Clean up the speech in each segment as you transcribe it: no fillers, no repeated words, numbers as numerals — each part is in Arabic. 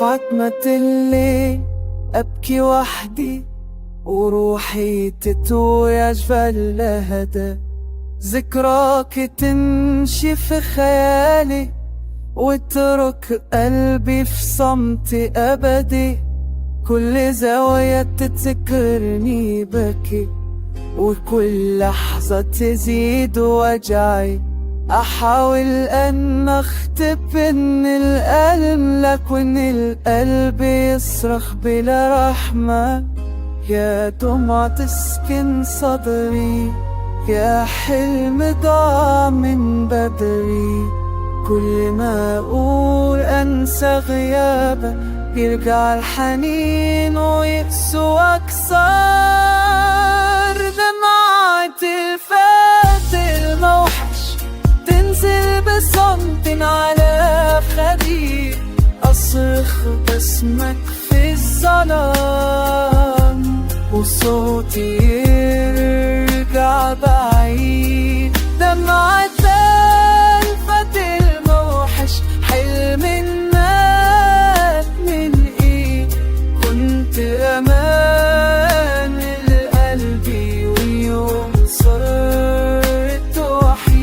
فعتمة الليل أبكي وحدي وروحي تتوي أجفل لهدى، ذكراك تمشي في خيالي واترك قلبي في صمت أبدي. كل زاوية تتذكرني بكي وكل لحظة تزيد وجعي. أحاول أن أختبن الألم لك وإن القلب يصرخ بلا رحمة. يا دمعة تسكن صدري، يا حلم ضاع من بدري. كل ما أقول أنسى غيابك يرجع الحنين ويقسو أكثر. دمعة الفات الموحش تنزل بصمت على خدي، أصرخ باسمك في الظلام وصوتي يرجع بعيد. دمعة الفات الموحش حلم النات من ايد، كنت امان لقلبي ويوم صرت وحيد.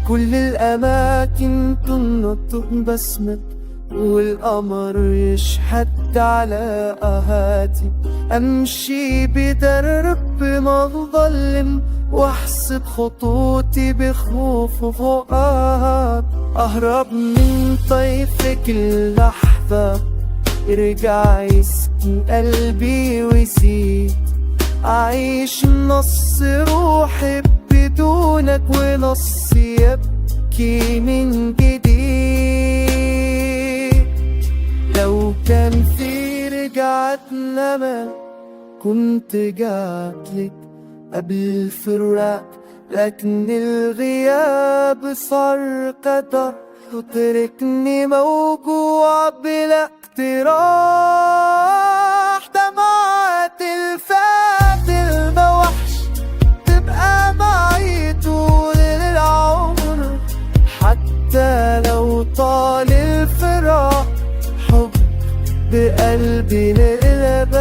كل الأماكن تنطق بسمك والقمر يشحت على قهاتي. أمشي بدرب مظلم وأحسب خطوتي بخوف وفؤاد. أهرب من طيفك اللحظة يرجع يسكن قلبي ويزيد. أعيش نص روحي بدونك ونص يبكي من جديد. لو كان في رجعة نمى كنت جاتلك قبل الفراق، لكن الغياب صار قدر وتركني موجوع بلا اقتراح. دمعة الفات الموحش تبقى معي طول العمر، حتى لو طال الفراق حب بقلبي للأبد.